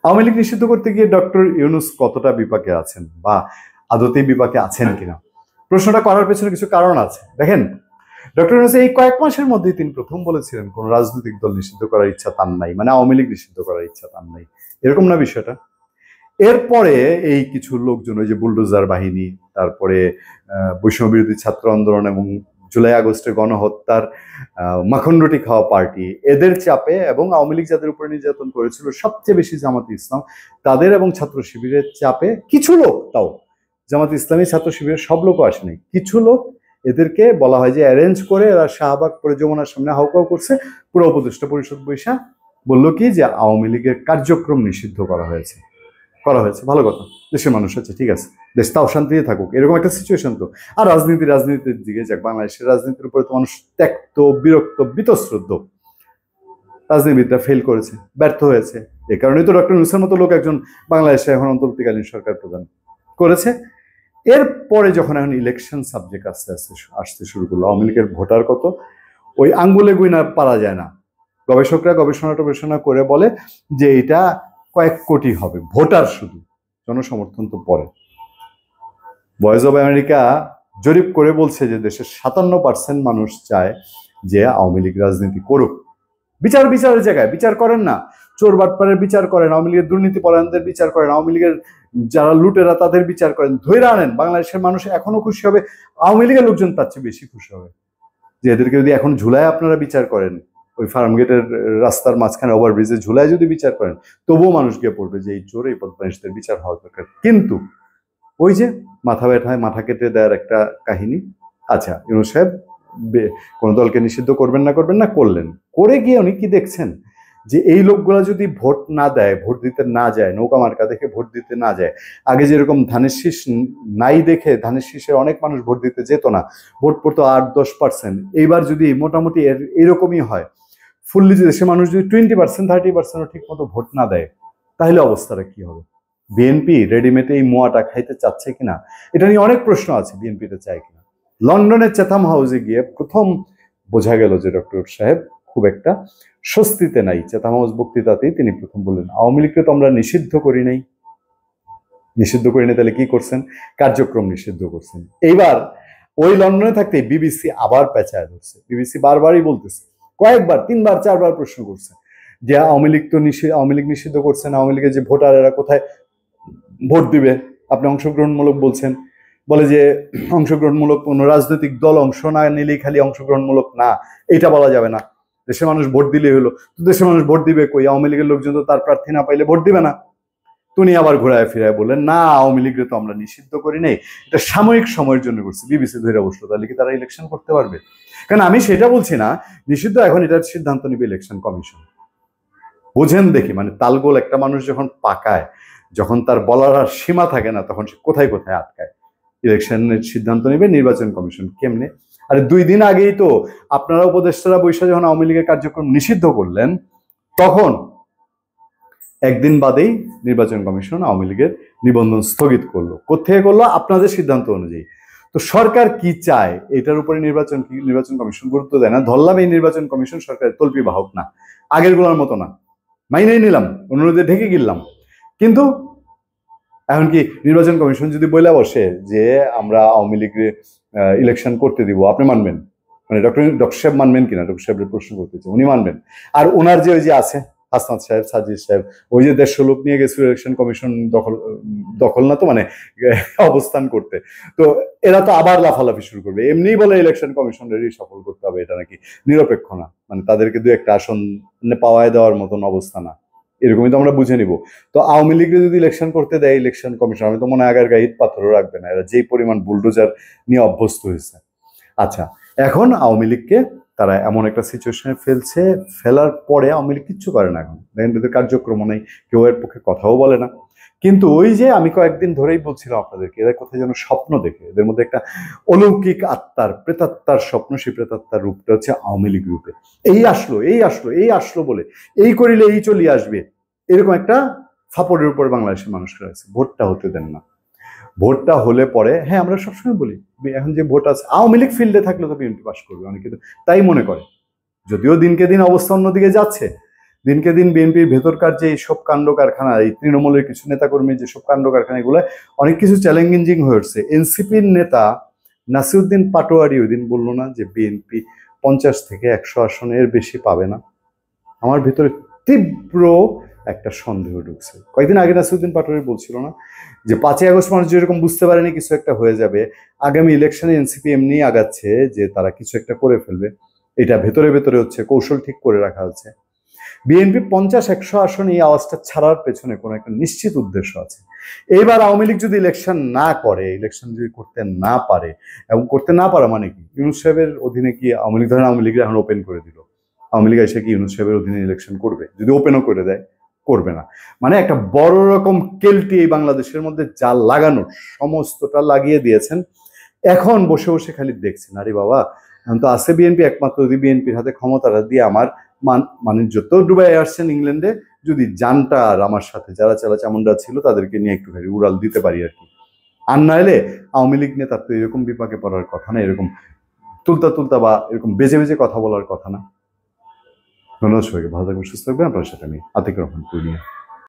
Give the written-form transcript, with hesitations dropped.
আওয়ামী লীগ নিষিদ্ধ করতে গিয়ে ডক্টর ইউনূস কতটা বিপাকে আছেন বা আদতেই বিপাকে আছেন কিনা, প্রশ্নটা করার পেছনে কিছু কারণ আছে। দেখেন, ডক্টর ইউনূস এই কয়েক মাসের মধ্যেই তিনি প্রথম বলেছিলেন কোন রাজনৈতিক দল নিষিদ্ধ করার ইচ্ছা তার নাই, মানে আওয়ামী লীগ নিষিদ্ধ করার ইচ্ছা তার নাই, এরকম না বিষয়টা। এরপরে এই কিছু লোকজন, ওই যে বুলডোজার বাহিনী, তারপরে বৈষম্য বিরোধী ছাত্র আন্দোলন এবং জুলাই আগস্টের গণহত্যার মাখন রুটি খাওয়া পার্টি, এদের চাপে এবং আওয়ামী লীগ যাদের উপরে নির্যাতন করেছিল সবচেয়ে বেশি জামাতে ইসলাম, তাদের এবং ছাত্র শিবিরের চাপে কিছু লোক, তাও জামাতে ইসলামী ছাত্র শিবিরের সব লোকও আসেনি, কিছু লোক, এদেরকে বলা হয় যে অ্যারেঞ্জ করে এরা শাহবাগ পরে যমুনার সামনে হাউকাউ করছে, পুরো উপদেষ্টা পরিষদ বৈশা বললো কি যে আওয়ামী লীগের কার্যক্রম নিষিদ্ধ করা হয়েছে। ভালো কথা, দেশের মানুষ আছে, ঠিক আছে, দেশ তাও শান্তিতে থাকুক, এরকম একটা সিচুয়েশন তো। আর রাজনীতির দিকে যাক, বাংলাদেশের রাজনীতির উপরে তো মানুষ ত্যক্ত, বিরক্ত, বীতশ্রদ্ধ। রাজনীতিবিদরা ফেল করেছে, ব্যর্থ হয়েছে, এই কারণেই তো ডক্টর ইউনূসের মতো লোক একজন বাংলাদেশে এখন অন্তর্বর্তীকালীন সরকার প্রধান করেছে। এরপরে যখন এখন ইলেকশন সাবজেক্ট আস্তে আস্তে আসতে শুরু করলো, আওয়ামী লীগের ভোটার কত, ওই আঙ্গুলে গুইনা পারা যায় না। গবেষকরা গবেষণা করে বলে যে এটা কয়েক কোটি হবে ভোটার, শুধু জনসমর্থন তো পরে। ভয়েস অব আমেরিকা জরিপ করে বলছে যে দেশের 57% মানুষ চায় যে আওয়ামী লীগ রাজনীতি করুক। বিচারের জায়গায় বিচার করেন না, চোর বাটপারের বিচার করেন, আওয়ামী লীগের দুর্নীতি পরায়ণদের বিচার করেন, আওয়ামী লীগের যারা লুটেরা তাদের বিচার করেন, ধরে আনেন। বাংলাদেশের মানুষ এখনো খুশি হবে, আওয়ামী লীগের লোকজন তার চেয়ে বেশি খুশি হবে যে এদেরকে যদি এখন ঝুলায় আপনারা বিচার করেন, ওই ফার্মগেটের রাস্তার মাঝখানে ওভারব্রিজে ঝুলায় যদি বিচার করেন, তবুও মানুষ গিয়ে পড়বে যে এই চোর, এই বদমাইশদের বিচার হওয়া দরকার। কিন্তু ওই যে মাথা ব্যথায় মাথা কেটে দেওয়ার একটা কাহিনী। আচ্ছা, ইউনূস সাহেব কোন দলকে নিষিদ্ধ করবেন না করলেন, করে গিয়ে উনি কি দেখছেন যে এই লোকগুলা যদি ভোট না দেয়, ভোট দিতে না যায়, নৌকা মার্কা দেখে ভোট দিতে না যায়, আগে যেরকম ধানের শীষ নাই দেখে ধানের শীষে অনেক মানুষ ভোট দিতে যেত না, ভোট পড়তো 8-10%, এইবার যদি মোটামুটি এরকমই হয়, ফুললি যদি দেশের মানুষ যদি 20-30% ঠিক মতো ভোট না দেয়, তাহলে অবস্থাটা কি হবে? বিএনপি রেডিমেড এই মোয়াটা খাইতে চাচ্ছে কিনা, এটা নিয়ে অনেক প্রশ্ন আছে, বিএনপিতে চায় কিনা। লন্ডনের চেথাম হাউসে গিয়ে প্রথম বোঝা গেল যে ডক্টর সাহেব খুব একটা স্বস্তিতে নাই। চেথাম হাউস বক্তৃতাতেই তিনি প্রথম বললেন, আওয়ামী লীগকে তো আমরা নিষিদ্ধ করি নাই, তাহলে কি করছেন? কার্যক্রম নিষিদ্ধ করছেন। এইবার ওই লন্ডনে থাকতে বিবিসি আবার পেঁচায় ধরছে, বিবিসি বারবারই বলতেছে, কয়েকবার, 3-4বার প্রশ্ন করছে যে আওয়ামী লীগ তো আওয়ামী লীগ নিষিদ্ধ করছেন, আওয়ামী লীগের যে ভোটারেরা কোথায় ভোট দিবে, আপনি অংশগ্রহণমূলক বলছেন, বলে যে অংশগ্রহণমূলক কোন রাজনৈতিক দল অংশ না নিলেই খালি অংশগ্রহণমূলক না, এটা বলা যাবে না, দেশের মানুষ ভোট দিলেই হলো। তো দেশের মানুষ ভোট দিবে কই? আওয়ামী লীগের লোকজন তো তার প্রার্থী না পাইলে ভোট দিবে না। তিনি আবার ঘুরায় ফিরায় বললেন, না, আওয়ামী লীগকে তো আমরা নিষিদ্ধ করি নাই, এটা সাময়িক সময়ের জন্য করছি। বিবিসি ধরে বসলো, তাহলে কি তারা ইলেকশন করতে পারবে? কারণ আমি সেটা বলছি না, নিষিদ্ধ এখন এটার সিদ্ধান্ত নিবে ইলেকশন কমিশন। বোঝেন দেখি, মানে তালগোল একটা মানুষ যখন পাকায়, যখন তার বলার আর সীমা থাকে না, তখন সে কোথায় কোথায় আটকায়। ইলেকশনের সিদ্ধান্ত নেবে নির্বাচন কমিশন। কেমনে? আরে 2 দিন আগেই তো আপনারা উপদেষ্টারা বৈশা যখন আওয়ামী লীগের কার্যক্রম নিষিদ্ধ করলেন, তখন একদিন বাদেই নির্বাচন কমিশন আওয়ামী লীগের নিবন্ধন স্থগিত করলো। কোথেকে করলো? আপনাদের সিদ্ধান্ত অনুযায়ী। তো সরকার কি চায় এটার উপরে নির্বাচন কমিশন গুরুত্ব দেয় না। ধরলাম এই নির্বাচন কমিশন সরকারের তল্পি বাহক না, আগের গুলোর মতো না, মাইনেই নিলাম, অনুরোধে ঢেকে গিললাম। কিন্তু এখন কি নির্বাচন কমিশন যদি বইলা বসে যে আমরা আওয়ামী লীগের ইলেকশন করতে দিব, আপনি মানবেন? মানে ডক্টর সাহেব মানবেন কিনা, ডক্টর সাহেবের প্রশ্ন করতেছে, উনি মানবেন? আর ওনার যে ওই যে আছে হাসনাত সাহেব, সাজিদ সাহেব, ওই যে 150 লোক নিয়ে গেছিল ইলেকশন কমিশন দখল না তো, মানে অবস্থান করতে, তো এরা তো আবার লাফালাফি শুরু করবে। এমনিই বলে ইলেকশন কমিশনেরই সফল করতে হবে, এটা নাকি নিরপেক্ষ না, মানে তাদেরকে 2-1টা আসন পাওয়ায় দেওয়ার মতন অবস্থা না, এরকমই তো আমরা বুঝে নিব। তো আওয়ামী লীগকে যদি ইলেকশন করতে দেয় ইলেকশন কমিশন, আমি তো মনে হয় আগের গায়ে ইট পাথরও রাখবে না, এরা যেই পরিমাণ বুলডোজার নিয়ে অভ্যস্ত হয়েছে। আচ্ছা, এখন আওয়ামী লীগকে তারা এমন একটা সিচুয়েশনে ফেলার পরে আওয়ামী লীগ কিচ্ছু করে না। এখন দেখেন এদের কার্যক্রম নেই, কেউ এর পক্ষে কথাও বলে না। কিন্তু ওই যে আমি কয়েকদিন ধরেই বলছিলাম আপনাদেরকে, এরা কোথায় যেন স্বপ্ন দেখে, এদের মধ্যে একটা অলৌকিক আত্মার, প্রেতাত্মার স্বপ্ন, সেই প্রেতাত্মার রূপটা হচ্ছে আওয়ামী লীগ রূপে। এই আসলো বলে, এই করিলে এই চলিয়ে আসবে, এরকম একটা ফাপড়ের উপর বাংলাদেশের মানুষরা আছে। ভোটটা হতে দেন না। ভোটটা হলে পরে, হ্যাঁ, আমরা সবসময় বলি এখন যে ভোট আছে, আওয়ামী লীগ ফিল্ডে থাকলে তো বিএনপি পাস করবে, অনেকে তো তাই মনে করে, যদিও দিনকে দিন অবস্থা অন্যদিকে যাচ্ছে। দিনকে দিন বিএনপির ভেতরকার যে সব কাণ্ড কারখানা, এই তৃণমূলের কিছু নেতাকর্মীর যেসব কাণ্ড কারখানা, এগুলো অনেক কিছু চ্যালেঞ্জিং হয়ে উঠছে। এনসিপির নেতা নাসিরউদ্দিন পাটোয়ারি ওই দিন বললো না যে বিএনপি 50 থেকে 100 আসনের বেশি পাবে না? আমার ভিতরে তীব্র একটা সন্দেহ ঢুকছে। কয়েকদিন আগে নাসিরউদ্দিন পাটোয়ারি বলছিল না যে 5ই আগস্ট মানুষ যেরকম বুঝতে পারেনি কিছু একটা হয়ে যাবে, আগামী ইলেকশনে এনসিপি এমনি আগাচ্ছে যে তারা কিছু একটা করে ফেলবে, এটা ভেতরে ভেতরে হচ্ছে, কৌশল ঠিক করে রাখা হচ্ছে। বিএনপি 50-100 আসন এই আওয়াজটা ছাড়ার পেছনে কোনো একটা নিশ্চিত উদ্দেশ্য আছে। এইবার আওয়ামী লীগ যদি ইলেকশন না করে, ইলেকশন যদি করতে না পারে, এবং করতে না পারা মানে কি, ইউনূস সাহেবের অধীনে কি আওয়ামী লীগ, ধরেন আওয়ামী লীগ এখন ওপেন করে দিল, আওয়ামী লীগ এসে কি ইউনূস সাহেবের অধীনে ইলেকশন করবে? যদি ওপেনও করে দেয়, করবে না। মানে একটা বড় রকম কেলটি এই বাংলাদেশের মধ্যে যা লাগানোর সমস্তটা লাগিয়ে দিয়েছেন। এখন বসে বসে খালি দেখছেন, আরে বাবা এখন তো আছে বিএনপি, একমাত্র যদি বিএনপির হাতে ক্ষমতাটা দিয়ে আমার মানে যত ডুবাই আসছেন ইংল্যান্ডে, যদি জানটা আর আমার সাথে যারা চালা চামুন্ডা ছিল তাদেরকে নিয়ে একটুখানি উড়াল দিতে পারি আর কি। আর নাইলে আওয়ামী লীগ নেতার তো এরকম বিপাকে পড়ার কথা না, এরকম তুলতা তুলতা বা এরকম বেজে বেজে কথা বলার কথা না। ধন্যবাদ সবাইকে, ভালো থাকবেন, সুস্থ থাকবেন। আপনার সাথে আমি আতিক রহমান পূর্ণিয়া।